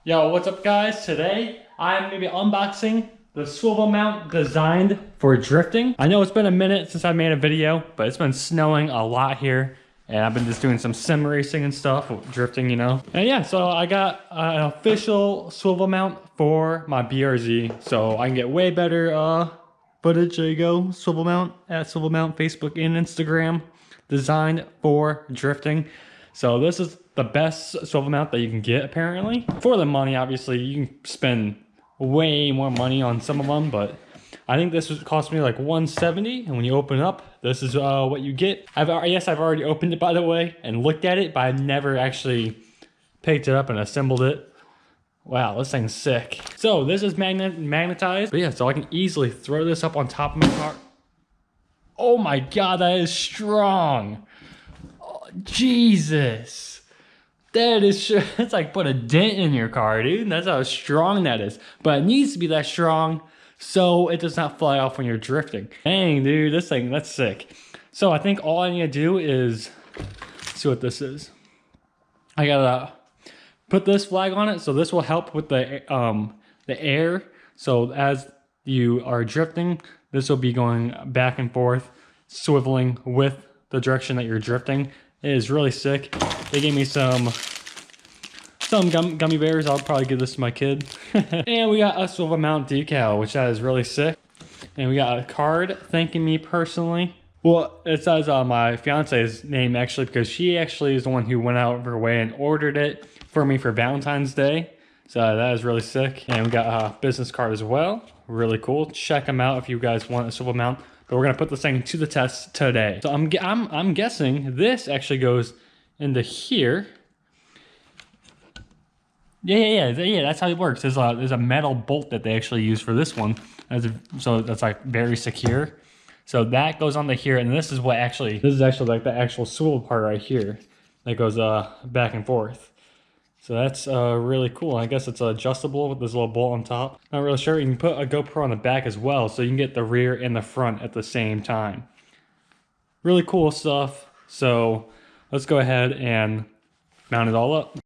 Yo, what's up guys? Today I'm going to be unboxing the swivel mount designed for drifting. I know it's been a minute since I made a video, but it's been snowing a lot here. And I've been just doing some sim racing and stuff, drifting, you know. And yeah, so I got an official swivel mount for my BRZ. So I can get way better footage. There you go, swivel mount, at swivel mount, Facebook and Instagram. Designed for drifting. So this is the best swivel mount that you can get apparently. For the money, obviously, you can spend way more money on some of them, but I think this was cost me like $170, and when you open it up, this is what you get. Yes, I've already opened it by the way, and looked at it, but I've never actually picked it up and assembled it. Wow, this thing's sick. So this is magnetized, but yeah, so I can easily throw this up on top of my car. Oh my God, that is strong. Oh, Jesus. That is, it's like put a dent in your car, dude. That's how strong that is. But it needs to be that strong so it does not fly off when you're drifting. Dang, dude, this thing, that's sick. So I think all I need to do is, see what this is. I gotta put this flag on it. So this will help with the air. So as you are drifting, this will be going back and forth, swiveling with the direction that you're drifting. It is really sick. They gave me some gummy bears. I'll probably give this to my kid. And we got a swivel mount decal, which that is really sick. And we got a card thanking me personally. Well, it says my fiance's name actually, because she actually is the one who went out of her way and ordered it for me for Valentine's Day. So that is really sick. And we got a business card as well. Really cool. Check them out if you guys want a swivel mount. But we're gonna put this thing to the test today. So I'm guessing this actually goes into here. Yeah. That's how it works. There's a metal bolt that they actually use for this one, so that's like very secure. So that goes onto here, and this is actually like the actual swivel part right here that goes back and forth. So that's really cool. I guess it's adjustable with this little bolt on top. Not really sure. You can put a GoPro on the back as well, so you can get the rear and the front at the same time. Really cool stuff. So let's go ahead and mount it all up.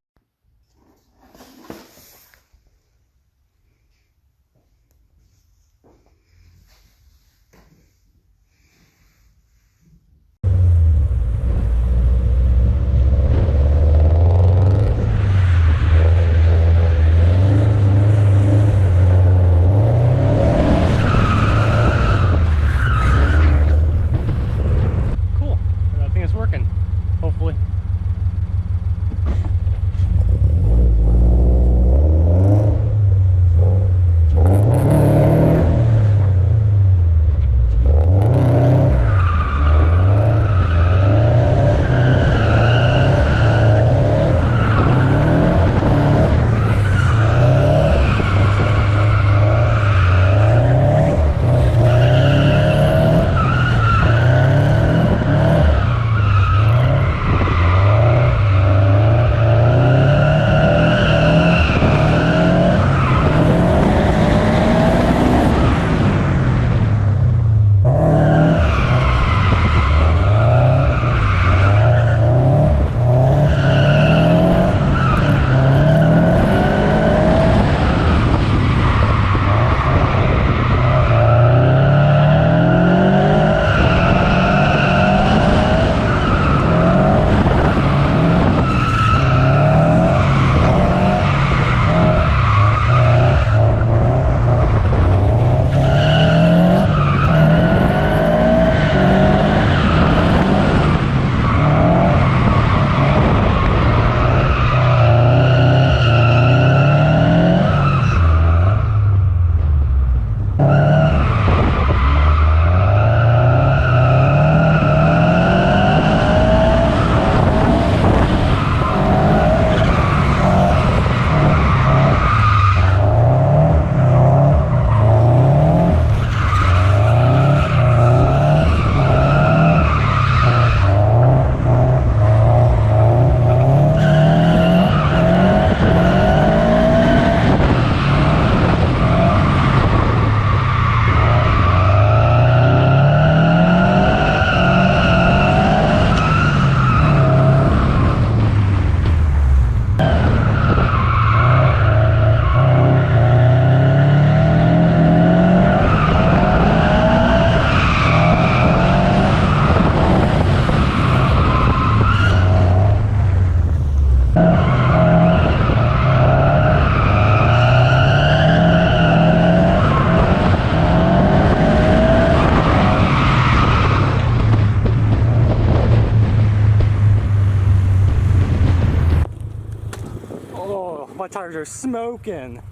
My tires are smoking.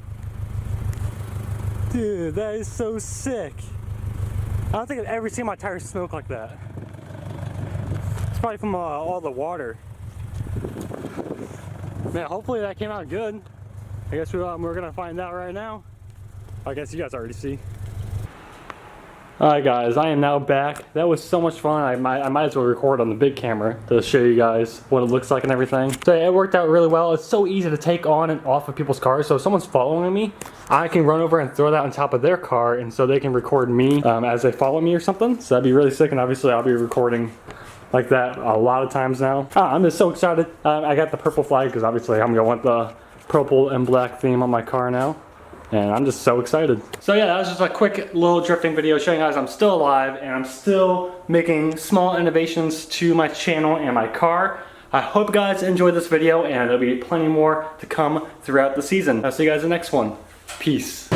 Dude, that is so sick. I don't think I've ever seen my tires smoke like that. It's probably from all the water. Man, hopefully that came out good. I guess we're gonna find out right now. I guess you guys already see. Alright guys, I am now back. That was so much fun. I might as well record on the big camera to show you guys what it looks like and everything. So it worked out really well. It's so easy to take on and off of people's cars. So if someone's following me, I can run over and throw that on top of their car, and so they can record me as they follow me or something. So that'd be really sick, and obviously I'll be recording like that a lot of times now. I'm just so excited. I got the purple flag because obviously I'm gonna want the purple and black theme on my car now. And I'm just so excited. So yeah, that was just a quick little drifting video showing you guys I'm still alive and I'm still making small innovations to my channel and my car. I hope you guys enjoyed this video, and there'll be plenty more to come throughout the season. I'll see you guys in the next one. Peace.